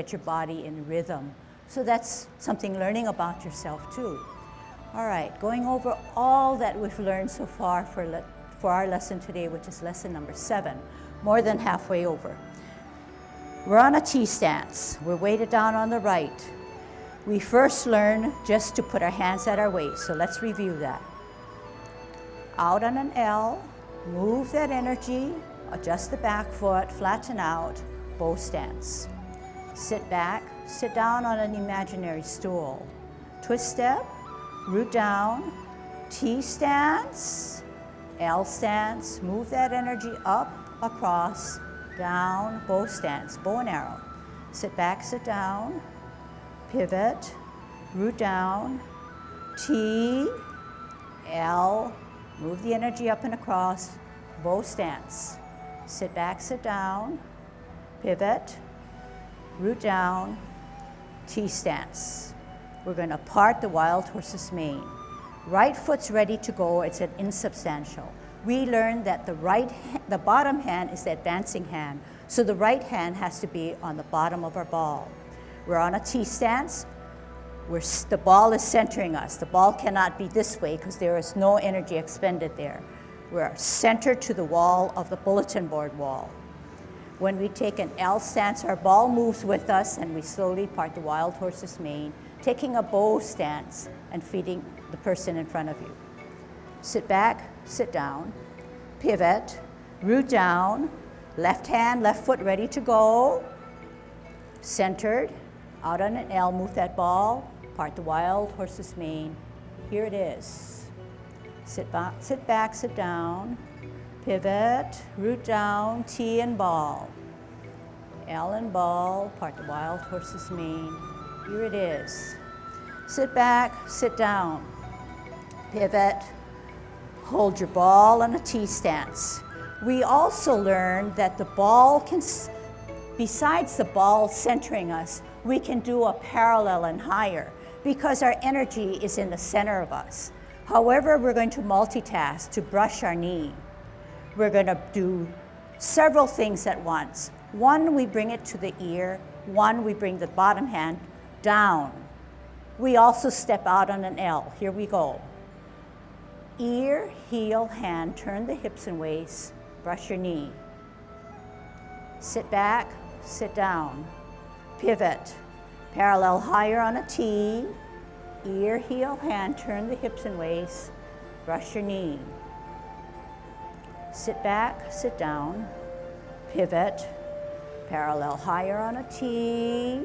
get your body in rhythm. So that's something learning about yourself too. All right, going over all that we've learned so far for our lesson today, which is lesson number 7, more than halfway over. We're on a T stance. We're weighted down on the right. We first learn just to put our hands at our waist, so let's review that. Out on an L, move that energy, adjust the back foot, flatten out, bow stance. Sit back, sit down on an imaginary stool. Twist step, root down, T stance, L stance, move that energy up, across, down, bow stance, bow and arrow. Sit back, sit down, pivot, root down, T, L, move the energy up and across, bow stance. Sit back, sit down, pivot, root down, T stance. We're going to part the wild horse's mane. Right foot's ready to go, it's an insubstantial. We learned that the bottom hand is the advancing hand, so the right hand has to be on the bottom of our ball. We're on a T stance. The ball is centering us. The ball cannot be this way because there is no energy expended there. We're centered to the wall of the bulletin board wall. When we take an L stance, our ball moves with us and we slowly part the wild horse's mane, taking a bow stance and feeding the person in front of you. Sit back, sit down, pivot, root down, left hand, left foot ready to go, centered, out on an L, move that ball, part the wild horse's mane. Here it is. Sit back, sit down, pivot, root down, T and ball. L and ball, part the wild horse's mane. Here it is. Sit back, sit down, pivot, hold your ball on a T stance. We also learned that the ball can, besides the ball centering us, we can do a parallel and higher because our energy is in the center of us. However, we're going to multitask to brush our knee. We're going to do several things at once. One, we bring it to the ear. One, we bring the bottom hand down. We also step out on an L. Here we go. Ear, heel, hand, turn the hips and waist, brush your knee. Sit back, sit down, pivot, parallel higher on a T, ear, heel, hand, turn the hips and waist, brush your knee. Sit back, sit down, pivot, parallel higher on a T,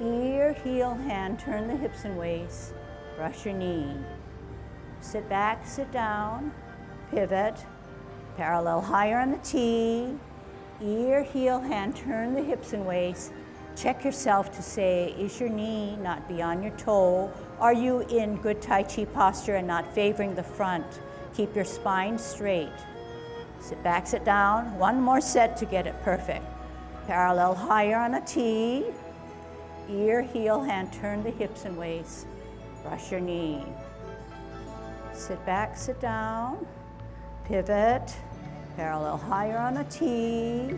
ear, heel, hand, turn the hips and waist, brush your knee. Sit back, sit down, pivot, parallel higher on the T, ear, heel, hand, turn the hips and waist. Check yourself to say, is your knee not beyond your toe? Are you in good Tai Chi posture and not favoring the front? Keep your spine straight. Sit back, sit down. One more set to get it perfect. Parallel higher on a T, ear, heel, hand, turn the hips and waist. Brush your knee. Sit back, sit down, pivot, parallel higher on a T,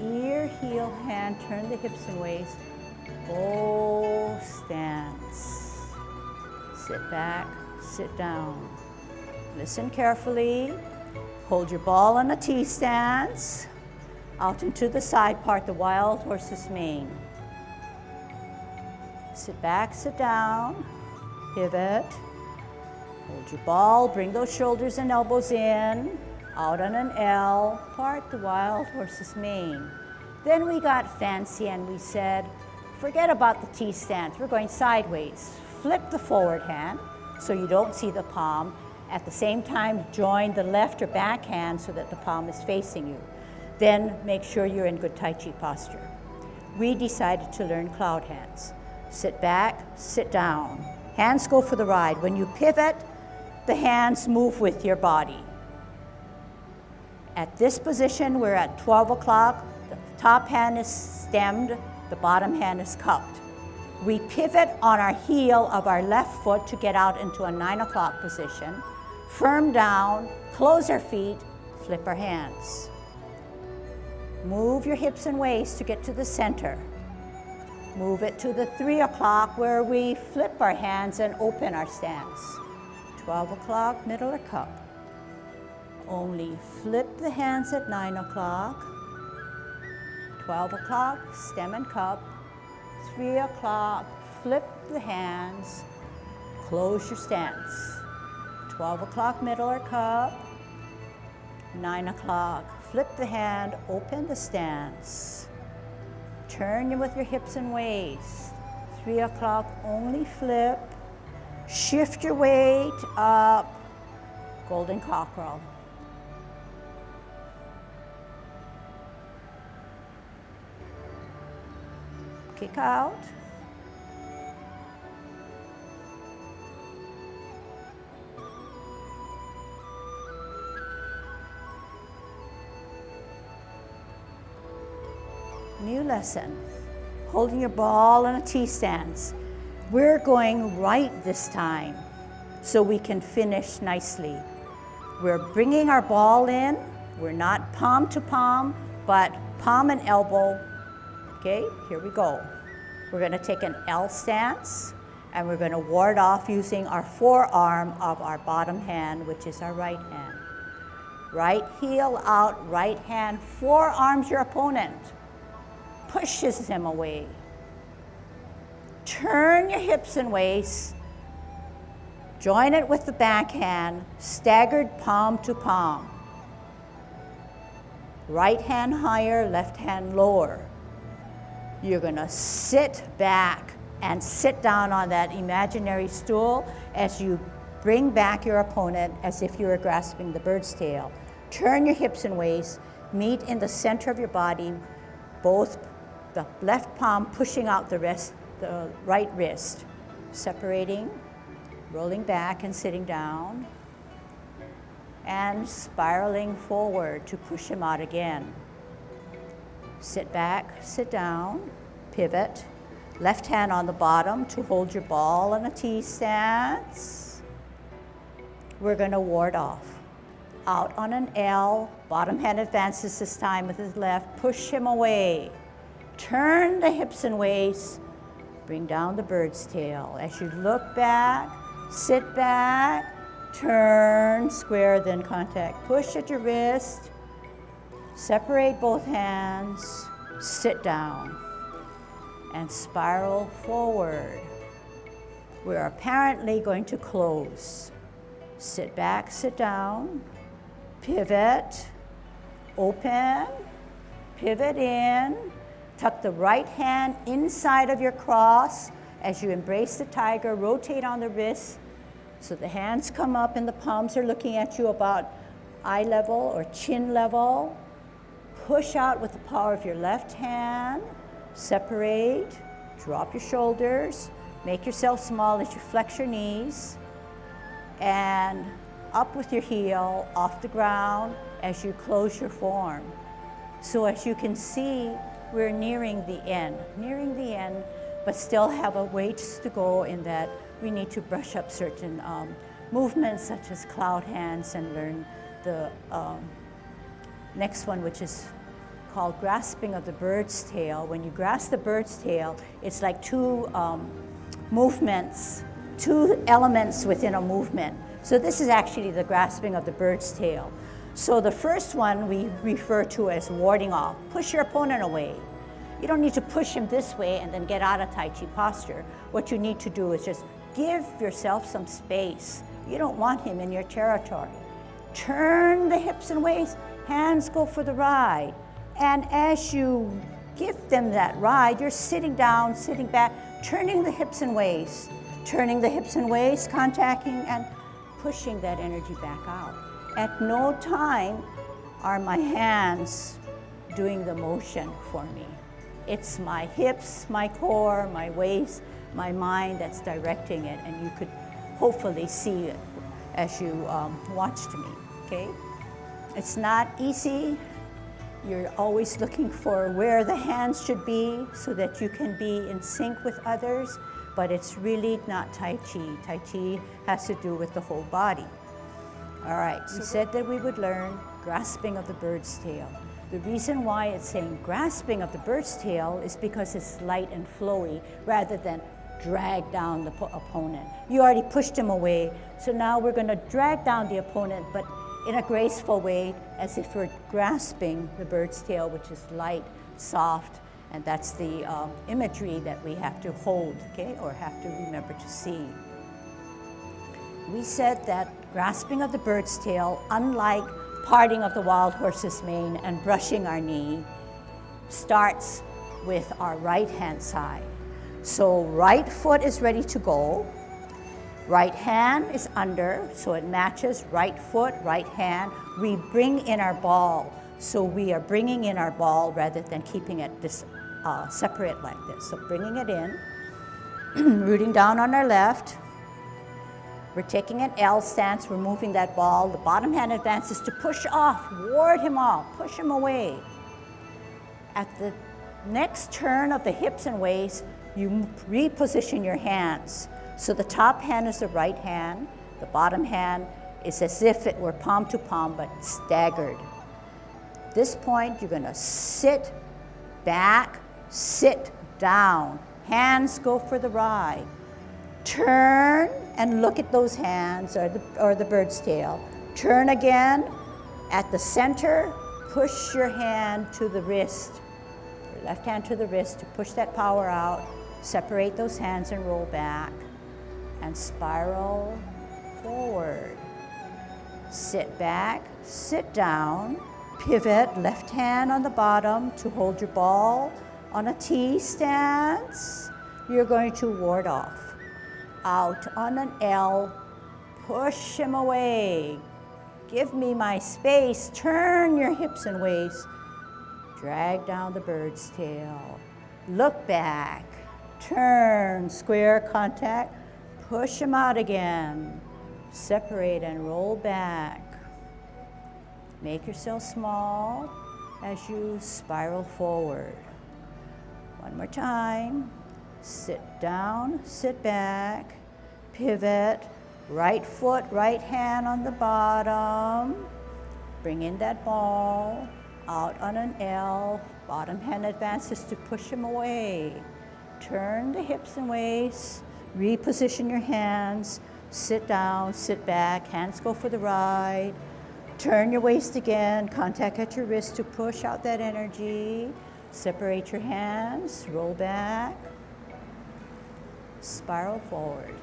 ear, heel, hand, turn the hips and waist, bow stance. Sit back, sit down. Listen carefully. Hold your ball on a T stance. Out into the side, part the wild horse's mane. Sit back, sit down, pivot. Hold your ball, bring those shoulders and elbows in, out on an L, part the wild horse's mane. Then we got fancy and we said, forget about the T stance, we're going sideways. Flip the forward hand so you don't see the palm. At the same time, join the left or back hand so that the palm is facing you. Then make sure you're in good Tai Chi posture. We decided to learn cloud hands. Sit back, sit down. Hands go for the ride. When you pivot, the hands move with your body. At this position, we're at 12 o'clock. The top hand is stemmed, the bottom hand is cupped. We pivot on our heel of our left foot to get out into a 9 o'clock position. Firm down, close our feet, flip our hands. Move your hips and waist to get to the center. Move it to the 3 o'clock where we flip our hands and open our stance. 12 o'clock, middle or cup. Only flip the hands at 9 o'clock. 12 o'clock, stem and cup. 3 o'clock, flip the hands, close your stance. 12 o'clock, middle or cup. 9 o'clock, flip the hand, open the stance. Turn with your hips and waist. 3 o'clock, only flip. Shift your weight up. Golden cockerel. Kick out. New lesson, holding your ball in a T stance. We're going right this time so we can finish nicely. We're bringing our ball in. We're not palm to palm, but palm and elbow. Okay, here we go. We're going to take an L stance and we're going to ward off using our forearm of our bottom hand, which is our right hand. Right heel out, right hand forearms your opponent. Pushes him away. Turn your hips and waist. Join it with the backhand, staggered palm to palm. Right hand higher, left hand lower. You're going to sit back and sit down on that imaginary stool as you bring back your opponent as if you were grasping the bird's tail. Turn your hips and waist, meet in the center of your body, both the left palm pushing out the right wrist, separating, rolling back and sitting down, and spiraling forward to push him out again. Sit back, sit down, pivot, left hand on the bottom to hold your ball in a T stance. We're going to ward off. Out on an L, bottom hand advances this time with his left, push him away. Turn the hips and waist, bring down the bird's tail. As you look back, sit back, turn, square, then contact. Push at your wrist, separate both hands, sit down, and spiral forward. We're apparently going to close. Sit back, sit down, pivot, open, pivot in, tuck the right hand inside of your cross as you embrace the tiger, rotate on the wrist so the hands come up and the palms are looking at you about eye level or chin level. Push out with the power of your left hand, separate, drop your shoulders, make yourself small as you flex your knees, and up with your heel off the ground as you close your form. So as you can see, we're nearing the end, but still have a ways to go in that we need to brush up certain movements such as cloud hands and learn the next one, which is called grasping of the bird's tail. When you grasp the bird's tail, it's like two movements, two elements within a movement. So this is actually the grasping of the bird's tail. So the first one we refer to as warding off. Push your opponent away. You don't need to push him this way and then get out of Tai Chi posture. What you need to do is just give yourself some space. You don't want him in your territory. Turn the hips and waist, hands go for the ride. And as you give them that ride, you're sitting down, sitting back, turning the hips and waist, contacting and pushing that energy back out. At no time are my hands doing the motion for me. It's my hips, my core, my waist, my mind that's directing it, and you could hopefully see it as you watched me, okay? It's not easy. You're always looking for where the hands should be so that you can be in sync with others, but it's really not Tai Chi. Tai Chi has to do with the whole body. All right, we said that we would learn grasping of the bird's tail. The reason why it's saying grasping of the bird's tail is because it's light and flowy rather than drag down the opponent. You already pushed him away, so now we're going to drag down the opponent, but in a graceful way, as if we're grasping the bird's tail, which is light, soft, and that's the imagery that we have to hold, okay, or have to remember to see. We said that grasping of the bird's tail, unlike parting of the wild horse's mane and brushing our knee, starts with our right hand side. So right foot is ready to go. Right hand is under, so it matches right foot, right hand. We bring in our ball. So we are bringing in our ball rather than keeping it separate like this. So bringing it in, rooting down on our left. We're taking an L stance, we're moving that ball. The bottom hand advances to push off, ward him off, push him away. At the next turn of the hips and waist, you reposition your hands. So the top hand is the right hand, the bottom hand is as if it were palm to palm but staggered. At this point, you're gonna sit back, sit down. Hands go for the ride. Turn and look at those hands or the bird's tail. Turn again. At the center, push your hand to the wrist. Your left hand to the wrist to push that power out. Separate those hands and roll back. And spiral forward. Sit back, sit down. Pivot, left hand on the bottom to hold your ball on a T stance. You're going to ward off. Out on an L, push him away. Give me my space, turn your hips and waist. Drag down the bird's tail. Look back, turn, square contact, push him out again. Separate and roll back. Make yourself small as you spiral forward. One more time. Sit down, sit back, pivot, right foot, right hand on the bottom. Bring in that ball, out on an L, bottom hand advances to push him away. Turn the hips and waist, reposition your hands, sit down, sit back, hands go for the ride. Turn your waist again, contact at your wrist to push out that energy. Separate your hands, roll back. Spiral forward.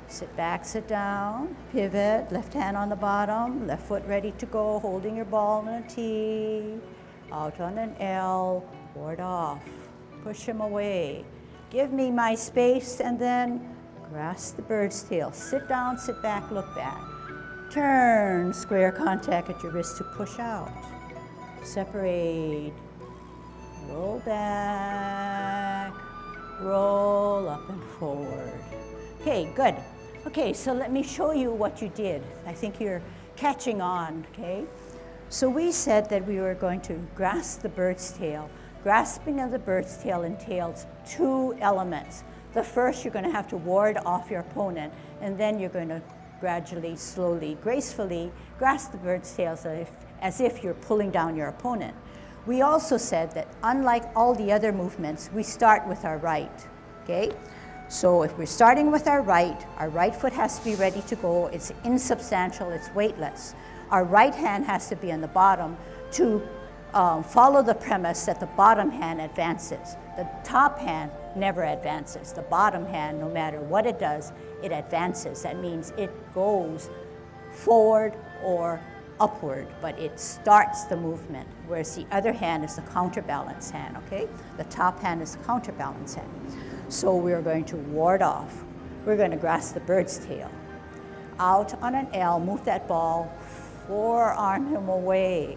Sit back, sit down, pivot, left hand on the bottom, left foot ready to go, holding your ball in a T, out on an L, ward off, push him away. Give me my space and then grasp the bird's tail. Sit down, sit back, look back. Turn, square contact at your wrist to push out. Separate, roll back, roll up and forward. Okay, good. Okay, so let me show you what you did. I think you're catching on, okay? So we said that we were going to grasp the bird's tail. Grasping of the bird's tail entails two elements. The first, you're going to have to ward off your opponent, and then you're going to gradually, slowly, gracefully grasp the bird's tail as if you're pulling down your opponent. We also said that unlike all the other movements, we start with our right, okay? So if we're starting with our right foot has to be ready to go. It's insubstantial, it's weightless. Our right hand has to be on the bottom to follow the premise that the bottom hand advances. The top hand never advances. The bottom hand, no matter what it does, it advances. That means it goes forward or upward, but it starts the movement, whereas the other hand is the counterbalance hand, okay? The top hand is the counterbalance hand. So we're going to ward off. We're going to grasp the bird's tail. Out on an L, move that ball, forearm him away.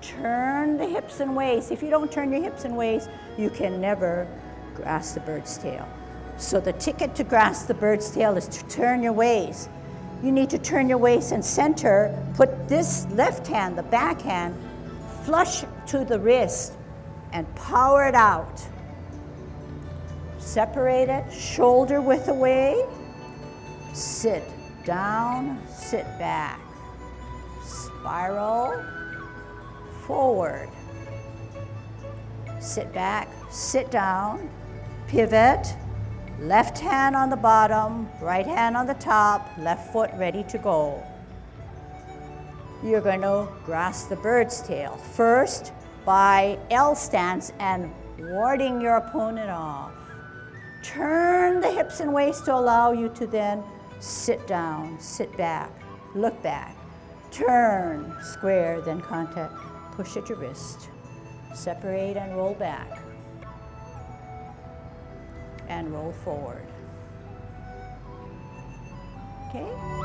Turn the hips and waist. If you don't turn your hips and waist, you can never grasp the bird's tail. So the ticket to grasp the bird's tail is to turn your waist. You need to turn your waist and center, put this left hand, the back hand, flush to the wrist and power it out. Separate it, shoulder width away, sit down, sit back, spiral, forward. Sit back, sit down, pivot, left hand on the bottom, right hand on the top, left foot ready to go. You're going to grasp the bird's tail. First, by L stance and warding your opponent off. Turn the hips and waist to allow you to then sit down, sit back, look back, turn, square, then contact, push at your wrist, separate and roll back, and roll forward. Okay?